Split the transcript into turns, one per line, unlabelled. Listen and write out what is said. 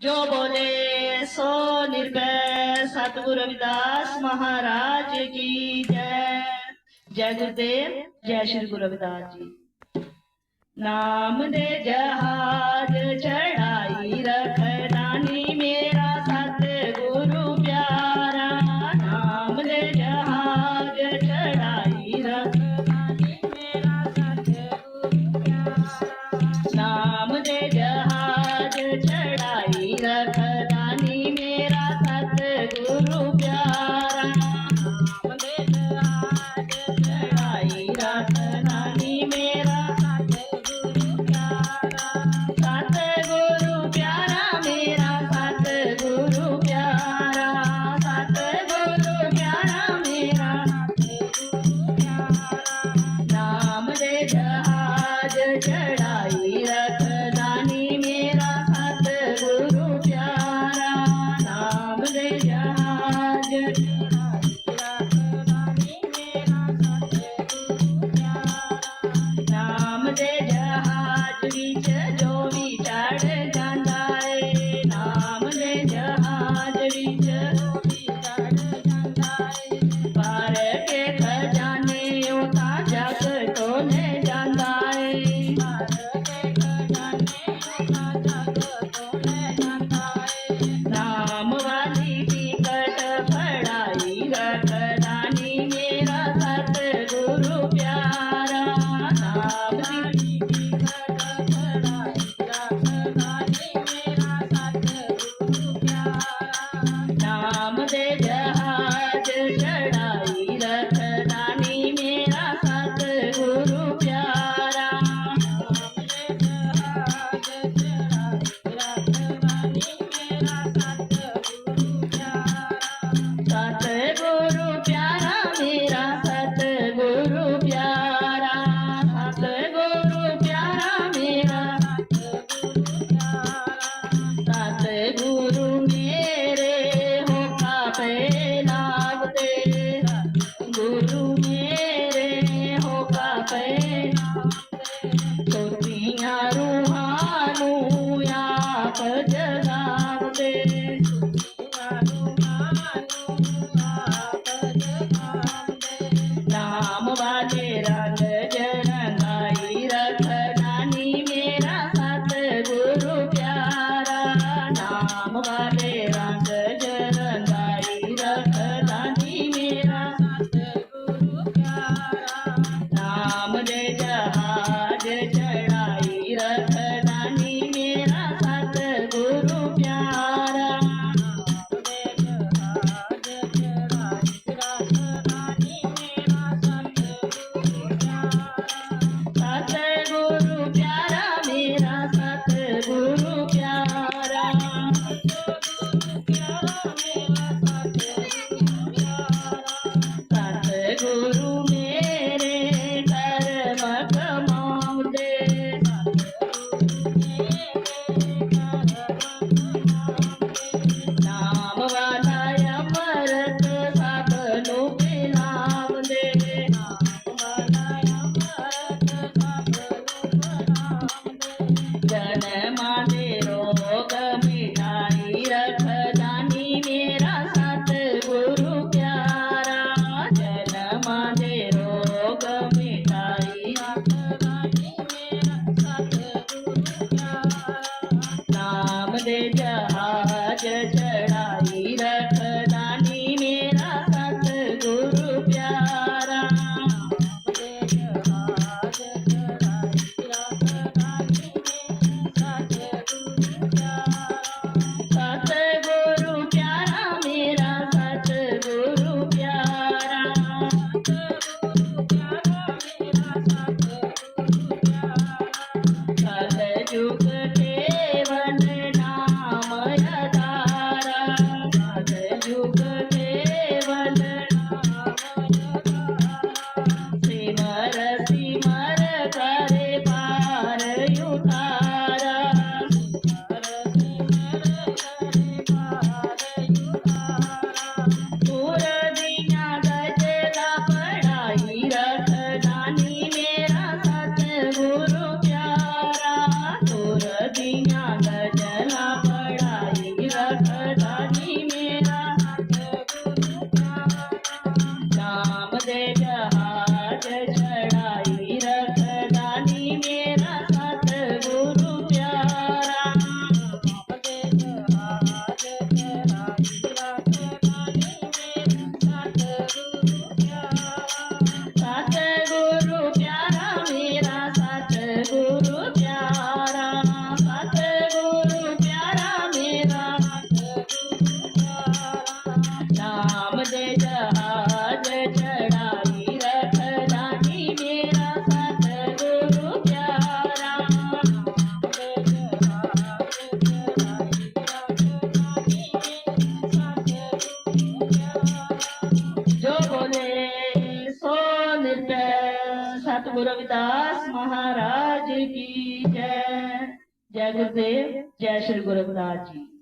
जो बोले सो निर्भय। सतगुरु रविदास महाराज की जय। जय गुरुदेव, जय श्री गुरु रविदास जी। नाम दे जहाज चढ़ाई रखदानी मेरा सतगुरु प्यारा। नाम दे जहाज चढ़ाई रखदानी मेरा सतगुरु प्यारा। नाम दे जहाज चढ़ाई रखदानी मेरा सतगुरु प्यारा। नाम दे जहाज चढ़ाई रखदानी मेरा सतगुरु प्यारा मेरा सतगुरु प्यारा। सतगुरु प्यारा मेरा सतगुरु प्यारा। नाम दे जहाज चढ़ाई रखदानी मेरा सतगुरु प्यारा। नाम दे जहाज चढ़ाई रखदानी मेरा सतगुरु प्यारा। नाम दे जहाज विच जो भी चढ़ जांदा है। नाम दे जहाज विच जो भी चढ़ जांदा है। पार के खजाने उता जग तो ले जांदा है। पार के खजाने उता जग तो ले जांदा है। नाम वाली टिकट फड़ाई रखदानी मेरा सतगुरु प्यारा। नाम वाली टिकट फड़ाई रखदानी मेरा सतगुरु प्यारा। नाम दे जहाज चढ़ाई रखदानी मेरा सतगुरु प्यारा। नाम दे जहाज चढ़ाई रखदानी मेरा सतगुरु प्यारा। सतगुरु प्यारा मेरा सतगुरु प्यारा। सतगुरु प्यारा मेरा सतगुरु प्यारा। सतगुरु मेरे हो कापे लागते। गुरु मेरे हो कापे लागते। तुसियां रूहानू आप जगावते। तुसियां रूहानू आप जगावते। नाम वाले रंग जरंगाई रखदानी मेरा सतगुरु प्यारा। नाम वाले रंग जरंगाई रखदानी मेरा सतगुरु प्यारा। नाम दे जहाज चढ़ाई रखदानी मेरा सतगुरु प्यारा। नाम दे जहाज चढ़ाई रखदानी मेरा सतगुरु प्यारा। सतगुरु प्यारा मेरा सतगुरु प्यारा। सतगुरु प्यारा मेरा सतगुरु प्यारा। सतगुरु मेरे कर्म कमाउंदे। सतगुरु मेरे कर्म कमाउंदे। नाम वाला अमृत सबनू पिलावंदे। नाम वाला अमृत सबनू पिलावंदे। जन्मां दे रोग मिटाई रखदानी मेरा सतगुरु प्यारा। जन्मां दे रोग मिटाई रखदानी मेरा सतगुरु प्यारा। नाम दे जहाज चढ़ाई रखदानी मेरा सतगुरु प्यारा। नाम दे जहाज चढ़ाई रखदानी मेरा सतगुरु प्यारा। सतगुरु प्यारा मेरा सतगुरु प्यारा। सतगुरु प्यारा मेरा सतगुरु प्यारा। कलयुग केवल नाम आधारा। खुदा जी